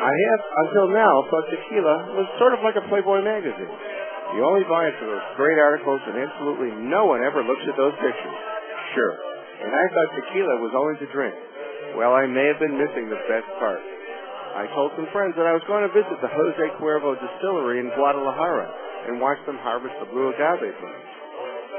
I have, until now, thought tequila was sort of like a Playboy magazine. You only buy it for those great articles, and absolutely no one ever looks at those pictures. Sure. And I thought tequila was only to drink. Well, I may have been missing the best part. I told some friends that I was going to visit the Jose Cuervo distillery in Guadalajara and watch them harvest the blue agave plants.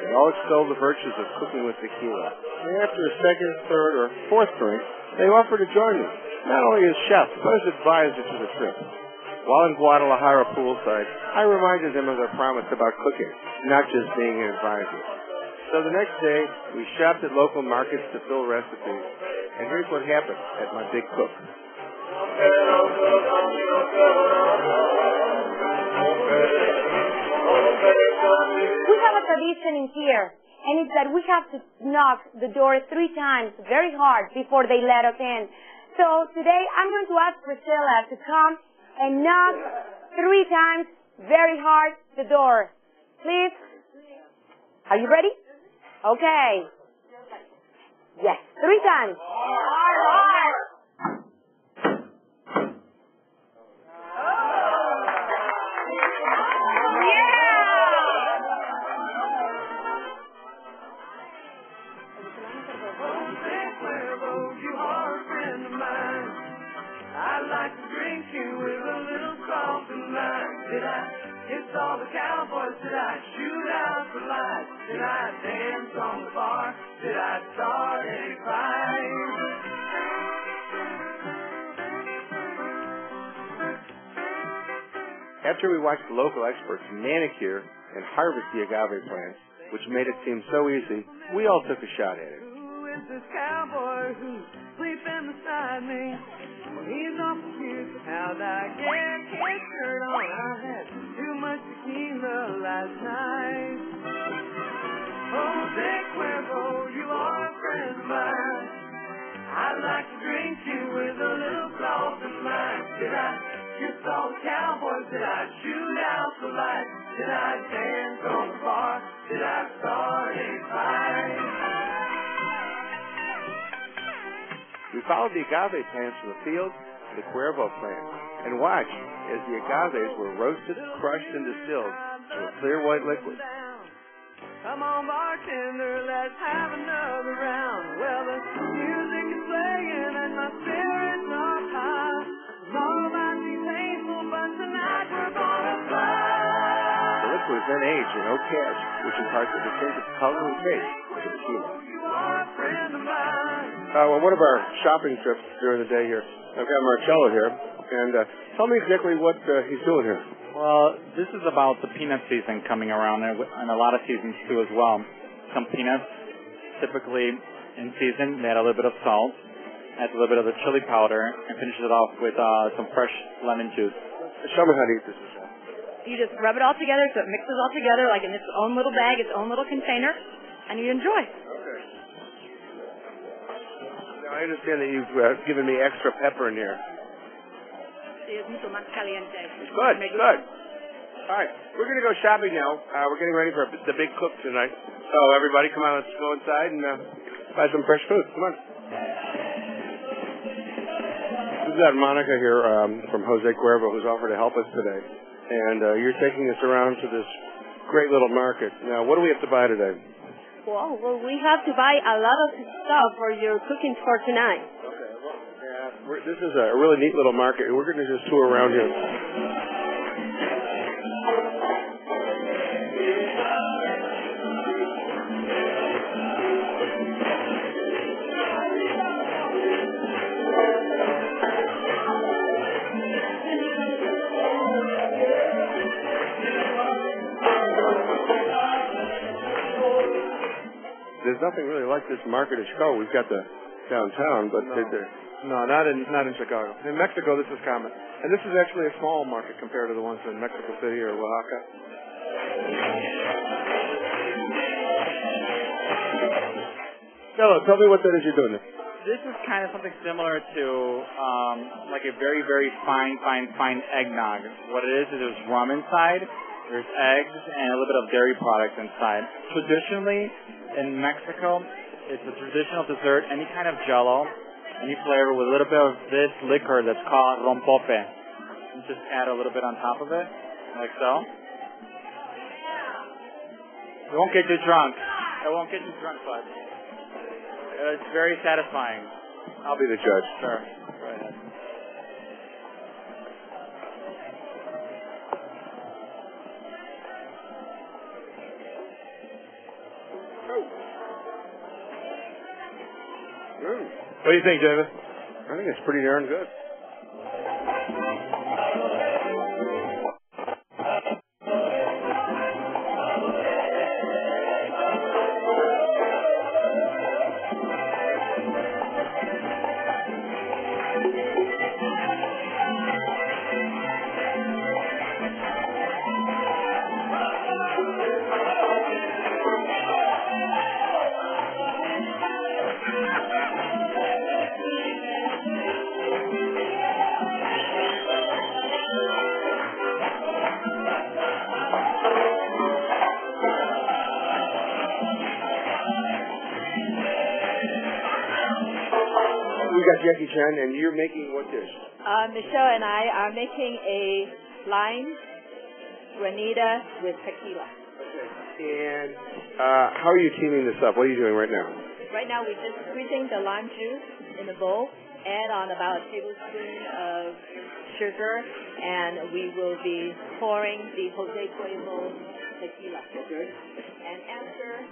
They all extol the virtues of cooking with tequila. And after a second, third, or fourth drink, they offered to join me, not only as chef, but as advisor to the trip. While in Guadalajara poolside, I reminded them of their promise about cooking, not just being an advisor. So the next day, we shopped at local markets to fill recipes. And here's what happened at my big cook. We have a tradition in here, and it's that we have to knock the door 3 times very hard before they let us in. So today I'm going to ask Priscilla to come and knock 3 times very hard the door. Please. Are you ready? Okay. Yes, 3 times. Did I kiss all the cowboys? Did I shoot out the lights? Did I dance on the bar? Did I start any fight? After we watched the local experts manicure and harvest the agave plants, which made it seem so easy, we all took a shot at it. Who is this cowboy who's sleeping beside me? Well, he's awful cute. How'd I get his shirt on? I had too much tequila last night. Jose Cuervo, you are a friend of mine. I'd like to drink you with a little salt and lime. Did I kiss all the cowboys? Did I shoot out the lights? Did I dance on the bar? Did I start a fight? We followed the agave plants from the field to the Cuervo plant and watched as the agaves were roasted, crushed, and distilled to a clear white liquid. Come on, bartender, let's have another round. Well, the music is playing and my spirits are high. It's all about be painful, but tonight we're gonna fly. The liquid is then aged in oak cask, which imparts a distinctive color and taste to the tequila. You are a friend of mine. Well, one of our shopping trips during the day here, I've got Marcello here, and tell me exactly what he's doing here. Well, this is about the peanut season coming around, and a lot of seasons too as well. Some peanuts, typically in season, they add a little bit of salt, adds a little bit of the chili powder, and finishes it off with some fresh lemon juice. Show me how to eat this, Michelle. You just rub it all together so it mixes all together like in its own little bag, its own little container, and you enjoy. Okay. Now, I understand that you've given me extra pepper in here. Sí, es mucho más caliente. Good, good. All right, we're going to go shopping now. We're getting ready for the big cook tonight. So everybody, come on, let's go inside and buy some fresh food. Come on. We've got Monica here from Jose Cuervo who's offered to help us today. And you're taking us around to this great little market. Now, what do we have to buy today? Well, we have to buy a lot of stuff for your cooking for tonight. Okay, well, yeah, this is a really neat little market. We're going to just tour around here. There's nothing really like this market in Chicago. We've got the downtown, but no, not in Chicago. In Mexico, this is common, and this is actually a small market compared to the ones in Mexico City or Oaxaca. Hello, tell me what that is you're doing there. This is kind of something similar to like a very, very fine eggnog. What it is there's rum inside, there's eggs, and a little bit of dairy products inside. Traditionally, in Mexico, it's a traditional dessert, any kind of jello, And you flavor with a little bit of this liquor that's called rompope. And just add a little bit on top of it, like so. It won't get you drunk. It won't get you drunk, bud. It's very satisfying. I'll be the judge. Sure. Go ahead. What do you think, David? I think it's pretty darn good. Jackie Chan, and you're making what dish? Michelle and I are making a lime granita with tequila. Okay. And how are you teaming this up? What are you doing right now? Right now, we're just squeezing the lime juice in the bowl, add on about a tablespoon of sugar, and we will be pouring the Jose Cuervo tequila. Okay. And after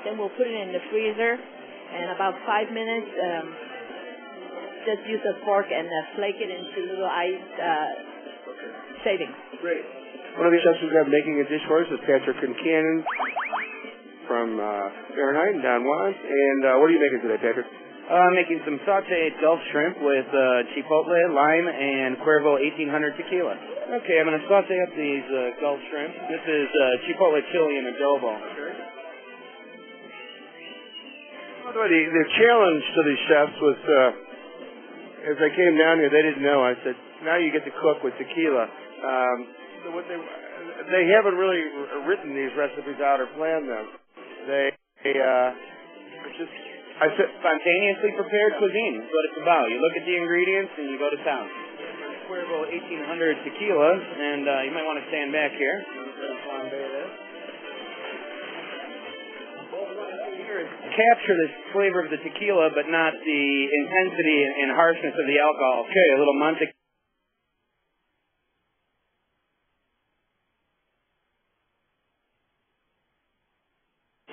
then we'll put it in the freezer, and about 5 minutes, just use a fork and flake it into little ice shavings. Great. One of the chefs we've got making a dish for us is Patrick Kincannon from Fahrenheit and Don Juan. And what are you making today, Patrick? I'm making some sauteed Gulf shrimp with chipotle, lime, and Cuervo 1800 tequila. Okay, I'm going to saute up these Gulf shrimp. This is chipotle chili and adobo. Okay. By the way, the challenge to these chefs was, as I came down here, they didn't know. I said, now you get to cook with tequila. So what they haven't really written these recipes out or planned them. They just, I said, spontaneously prepared cuisine is what it's about. You look at the ingredients and you go to town. Cuervo 1800 tequila, and you might want to stand back here. Capture the flavor of the tequila, but not the intensity and harshness of the alcohol. Okay, a little mantequilla.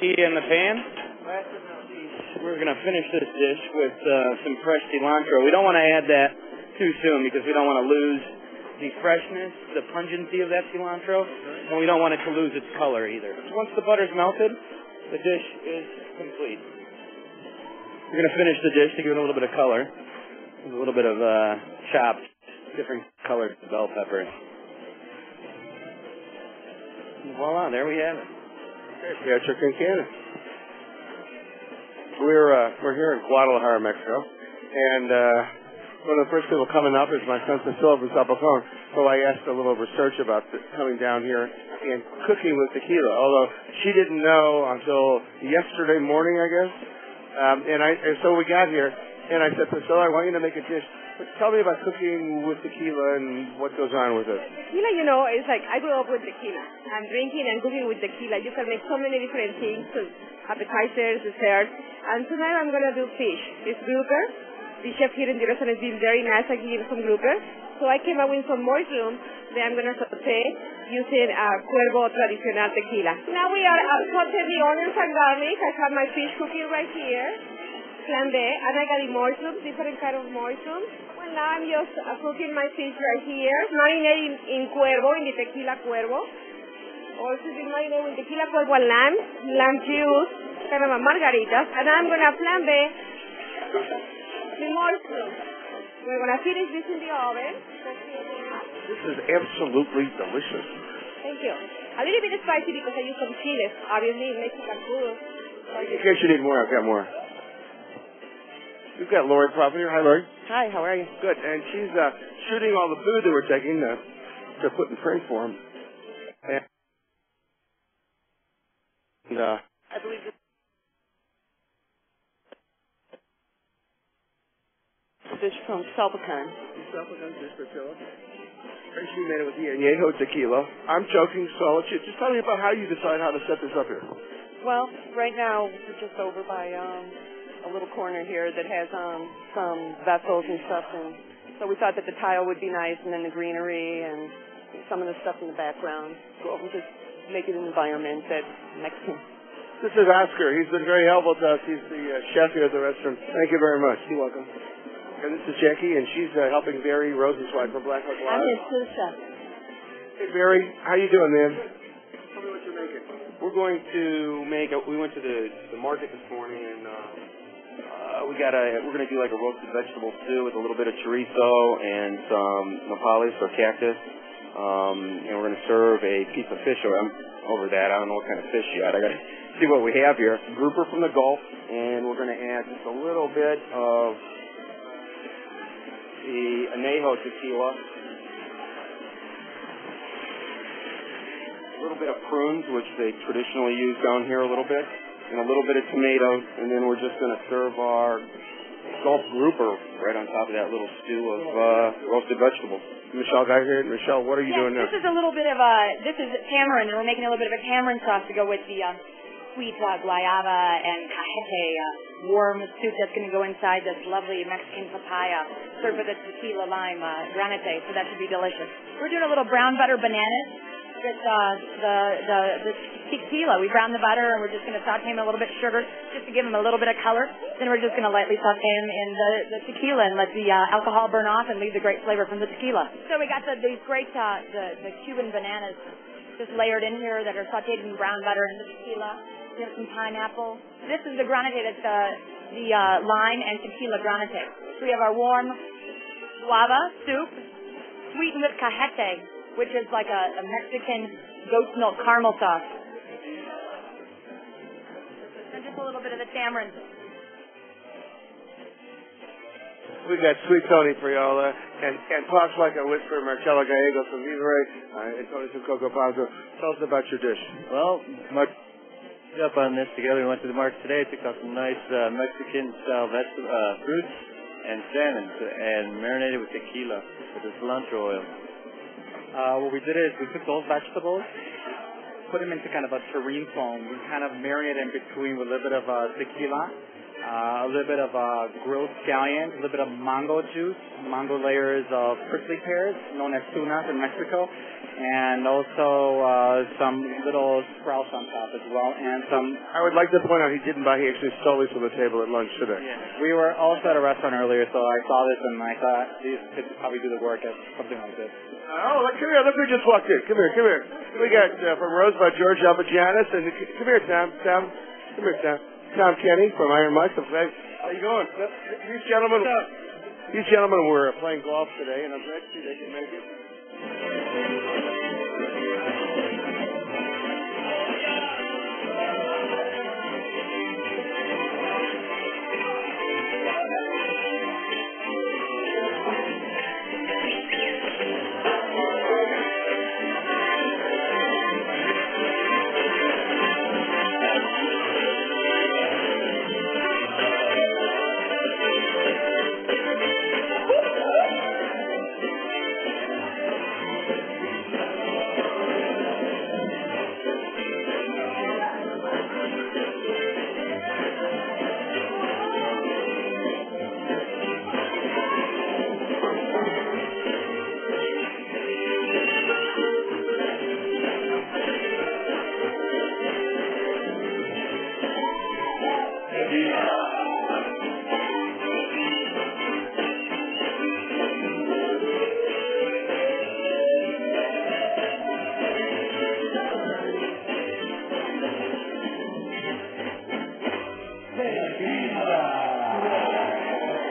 In the pan. Last but not least, we're going to finish this dish with some fresh cilantro. We don't want to add that too soon because we don't want to lose the freshness, the pungency of that cilantro, and we don't want it to lose its color either. Once the butter's melted, the dish is complete. We're going to finish the dish to give it a little bit of color. A little bit of chopped, different colored bell peppers. And voila, there we have it. Okay, Patrick Kincannon. We're here in Guadalajara, Mexico, and one of the first people coming up is my son Cecile from Zapocon. So I asked a little research about coming down here and cooking with tequila, although she didn't know until yesterday morning, I guess. And so we got here, and I said, Priscilla, I want you to make a dish. But tell me about cooking with tequila and what goes on with it. Tequila, you know, it's like I grew up with tequila. I'm drinking and cooking with tequila. You can make so many different things, appetizers, desserts. And tonight I'm going to do fish. It's grouper. The chef here in the restaurant has been very nice. I give some grouper. So I came up with some mushroom that I'm going to saute using Cuervo traditional tequila. Now we are sauteing the onions and garlic. I have my fish cooking right here. Flambe, and I got the mushroom, different kind of mushroom. Well, now I'm just cooking my fish right here, marinating in Cuervo, in the tequila Cuervo. Also been marinating with tequila Cuervo and lamb juice, kind of a margaritas, and I'm going to flambe the mushroom. We're going to finish this in the oven. This is absolutely delicious. Thank you. A little bit spicy because I use some chiles, obviously Mexican food. In case you need more, I've got more. We've got Lori Prophet here. Hi, Lori. Hi, how are you? Good. And she's shooting all the food that we're taking to put in frame for him. And And, I believe this dish from Salpican. Salpican dish for Philip. She made it with the añejo tequila. I'm joking, so just tell me about how you decide how to set this up here. Well, right now we're just over by a little corner here that has some vessels and stuff, and so we thought that the tile would be nice, and then the greenery and some of the stuff in the background. Go over and just make it an environment that's Mexican. This is Oscar. He's been very helpful to us. He's the chef here at the restaurant. Thank you very much. You're welcome. And this is Jackie, and she's helping Barry Rosenzweig from Black Hawk Live. I'm his sous chef. Hey, Barry. How you doing, man? Tell me what you're making. We're going to make. We went to the market this morning, and we're going to do like a roasted vegetable stew with a little bit of chorizo and some nopales or cactus, and we're going to serve a piece of fish over that. I don't know what kind of fish yet. I got to see what we have here. Grouper from the Gulf, and we're going to add just a little bit of the añejo tequila, a little bit of prunes, which they traditionally use down here a little bit, and a little bit of tomatoes, and then we're just going to serve our Gulf grouper right on top of that little stew of roasted vegetables. Michelle got here. Michelle, what are you doing now? This is a little bit of this is tamarind, and we're making a little bit of a tamarind sauce to go with the sweet guayaba and cajete warm soup that's going to go inside this lovely Mexican papaya, served with a tequila lime granate, so that should be delicious. We're doing a little brown butter bananas with the tequila. We brown the butter, and we're just going to saute them in a little bit of sugar just to give them a little bit of color. Then we're just going to lightly saute them in the tequila and let the alcohol burn off and leave the great flavor from the tequila. So we got these great the Cuban bananas just layered in here that are sauteed in brown butter and the tequila. We have some pineapple. This is the granate. It's the lime and tequila granate. So we have our warm guava soup, sweetened with cajete, which is like a Mexican goat's milk caramel sauce. And just a little bit of the tamarind. We got Sweet Tony for y'all, and talks like a whisper, Marcelo Gallego from Vivere, and Tony from Coco Pazo. Tell us about your dish. Well, Mark up on this together. We went to the market today, took out some nice Mexican-style fruits and salmon, and marinated with tequila with the cilantro oil. What we did is we took those vegetables, put them into kind of a terrine foam. We kind of marinated in between with a little bit of tequila, a little bit of grilled scallions, a little bit of mango juice, mango layers of prickly pears, known as tunas in Mexico, and also some little sprouts on top as well, and some... I would like to point out he actually stole these from the table at lunch today. Yeah. We were also at a restaurant earlier, so I saw this and I thought these could probably do the work at something like this. Look, come here. Look who just walked in. Come here. We got from Rosebud, George Albagianis, and come here, Tom. Come here, Tom. Tom Kenny from Iron Mike. How you going? These gentlemen were playing golf today, and I'm glad to see they can make it.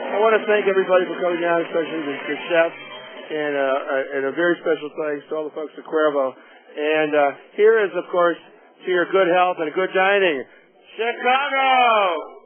I want to thank everybody for coming down, especially the chef, and a very special thanks to all the folks at Cuervo. And here is, of course, to your good health and good dining, Chicago!